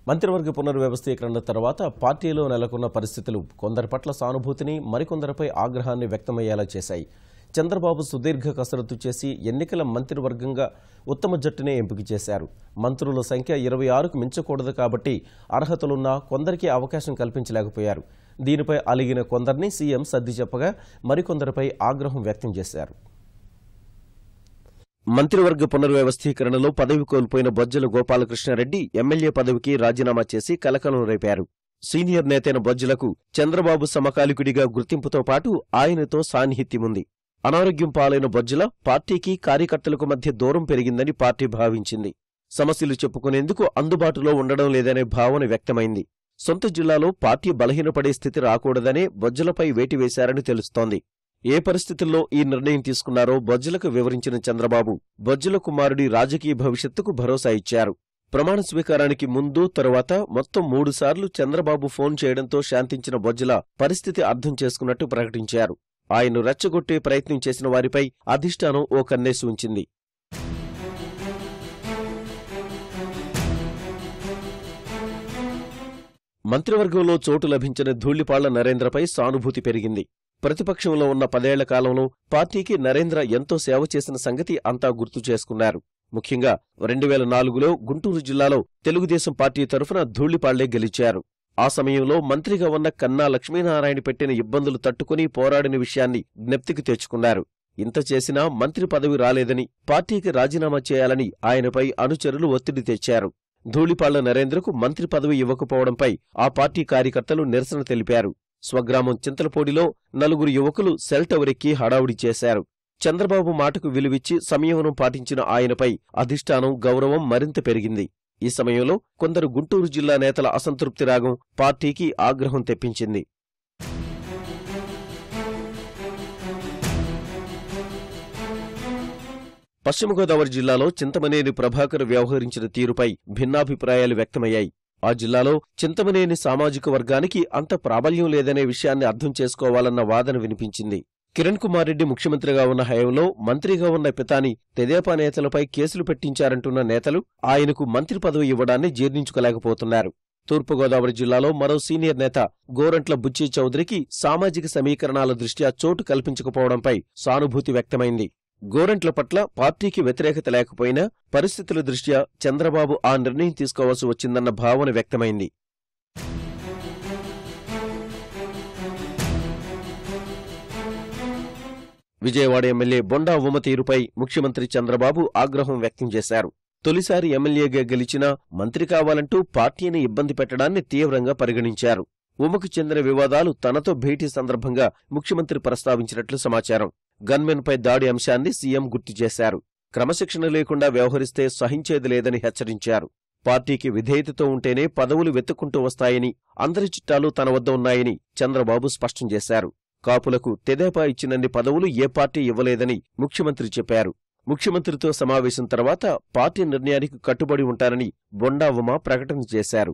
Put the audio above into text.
మంత్రివర్గ పునర్వ్యవస్థీకరణ తర్వాత పార్టీలో నెలకొన్న పరిస్థితులు కొందరి పట్ల సానుభూతిని, మరికొందరిపై ఆగ్రహాన్ని వ్యక్తమయ్యేలా చేశాయి. చంద్రబాబు సుదీర్ఘ కసరత్తు చేసి ఎన్నికల మంత్రివర్గంగా ఉత్తమ జట్టునే ఎంపిక చేశారు. మంత్రుల సంఖ్య 26కు మించకూడదు కాబట్టి అర్హతలున్నా కొందరికి అవకాశం కల్పించలేకపోయారు. దీనిపై అలిగిన కొందరిని సీఎం సర్ది చెప్పగా మరికొందరిపై ఆగ్రహం వ్యక్తం చేశారు. మంత్రివర్గ పునర్వ్యవస్థీకరణలో పదవి కోల్పోయిన బొజ్జల గోపాలకృష్ణారెడ్డి ఎమ్మెల్యే పదవికి రాజీనామా చేసి కలకలం రేపారు. సీనియర్ నేతైన బొజ్జలకు చంద్రబాబు సమకాలికుడిగా గుర్తింపుతో పాటు ఆయనతో సాన్నిహిత్యముంది. అనారోగ్యం పాలైన బొజ్జల పార్టీకి కార్యకర్తలకు మధ్య దూరం పెరిగిందని పార్టీ భావించింది. సమస్యలు చెప్పుకునేందుకు అందుబాటులో ఉండడం లేదనే భావన వ్యక్తమైంది. సొంత జిల్లాలో పార్టీ బలహీనపడే స్థితి రాకూడదనే బొజ్జలపై వేటు వేశారని తెలుస్తోంది. ఏ పరిస్థితుల్లో ఈ నిర్ణయం తీసుకున్నారో బొజ్జలకు వివరించిన చంద్రబాబు బొజ్జల కుమారుడి రాజకీయ భవిష్యత్తుకు భరోసా ఇచ్చారు. ప్రమాణ స్వీకారానికి ముందు తరువాత మొత్తం 3 సార్లు చంద్రబాబు ఫోన్ చేయడంతో శాంతించిన బొజ్జల పరిస్థితి అర్థం చేసుకున్నట్టు ప్రకటించారు. ఆయన్ను రెచ్చగొట్టే ప్రయత్నం చేసిన వారిపై అధిష్టానం ఓ కన్నేసి ఉంచింది. మంత్రివర్గంలో చోటు లభించిన ధూళిపాళ్ల నరేంద్రపై సానుభూతి పెరిగింది. ప్రతిపక్షంలో ఉన్న 10 ఏళ్ల కాలంలో పార్టీకి నరేంద్ర ఎంతో సేవ చేసిన సంగతి అంతా గుర్తు చేసుకున్నారు. ముఖ్యంగా 2004లో గుంటూరు జిల్లాలో తెలుగుదేశం పార్టీ తరఫున ధూళిపాళ్లే గెలిచారు. ఆ సమయంలో మంత్రిగా ఉన్న కన్నా లక్ష్మీనారాయణ పెట్టిన ఇబ్బందులు తట్టుకుని పోరాడిన విషయాన్ని జ్ఞప్తికి తెచ్చుకున్నారు. ఇంత చేసినా మంత్రి పదవి రాలేదని, పార్టీకి రాజీనామా చేయాలని ఆయనపై అనుచరులు ఒత్తిడి తెచ్చారు. ధూళిపాళ్ల నరేంద్రకు మంత్రి పదవి ఇవ్వకపోవడంపై ఆ పార్టీ కార్యకర్తలు నిరసన తెలిపారు. స్వగ్రామం చింతలపూడిలో 4 యువకులు సెల్ టవర్ ఎక్కి హడావుడి చేశారు. చంద్రబాబు మాటకు విలువిచ్చి సంయమనం పాటించిన ఆయనపై అధిష్టానం గౌరవం మరింత పెరిగింది. ఈ సమయంలో కొందరు గుంటూరు జిల్లా నేతల అసంతృప్తి రాగం పార్టీకి ఆగ్రహం తెప్పించింది. పశ్చిమ గోదావరి జిల్లాలో చింతమనేని ప్రభాకర్ వ్యవహరించిన తీరుపై భిన్నాభిప్రాయాలు వ్యక్తమయ్యాయి. ఆ జిల్లాలో చింతమనేని సామాజిక వర్గానికి అంత ప్రాబల్యం లేదనే విషయాన్ని అర్థం చేసుకోవాలన్న వాదన వినిపించింది. కిరణ్ కుమార్ రెడ్డి ముఖ్యమంత్రిగా ఉన్న హయాంలో మంత్రిగా ఉన్న పితాని తెదేపా నేతలపై కేసులు పెట్టించారంటున్న నేతలు ఆయనకు మంత్రి పదవి ఇవ్వడాన్ని జీర్ణించుకోలేకపోతున్నారు. తూర్పుగోదావరి జిల్లాలో మరో సీనియర్ నేత గోరంట్ల బుచ్చి చౌదరికి సామాజిక సమీకరణాల దృష్ట్యా చోటు కల్పించకపోవడంపై సానుభూతి వ్యక్తమైంది. గోరంట్ల పట్ల పార్టీకి వ్యతిరేకత లేకపోయినా పరిస్థితుల దృష్ట్యా చంద్రబాబు ఆ నిర్ణయం తీసుకోవాల్సి వచ్చిందన్న భావన వ్యక్తమైంది. విజయవాడ ఎమ్మెల్యే బొండా ఉమ తీరుపై ముఖ్యమంత్రి చంద్రబాబు ఆగ్రహం వ్యక్తం చేశారు. తొలిసారి ఎమ్మెల్యేగా గెలిచినా మంత్రి కావాలంటూ పార్టీని ఇబ్బంది పెట్టడాన్ని తీవ్రంగా పరిగణించారు. ఉమకు చెందిన వివాదాలు తనతో భేటీ సందర్భంగా ముఖ్యమంత్రి ప్రస్తావించినట్లు సమాచారం. గన్మెన్పై దాడి అంశాన్ని సీఎం గుర్తు చేశారు. క్రమశిక్షణ లేకుండా వ్యవహరిస్తే సహించేది లేదని హెచ్చరించారు. పార్టీకి విధేయతతో ఉంటేనే పదవులు వెతుక్కుంటూ వస్తాయని, అందరి చిట్టాలు తన వద్ద ఉన్నాయని చంద్రబాబు స్పష్టం చేశారు. కాపులకు తెదేపా ఇచ్చినన్ని పదవులు ఏ పార్టీ ఇవ్వలేదని ముఖ్యమంత్రి చెప్పారు. ముఖ్యమంత్రితో సమావేశం తర్వాత పార్టీ నిర్ణయానికి కట్టుబడి ఉంటారని బొండా ఉమ ప్రకటన చేశారు.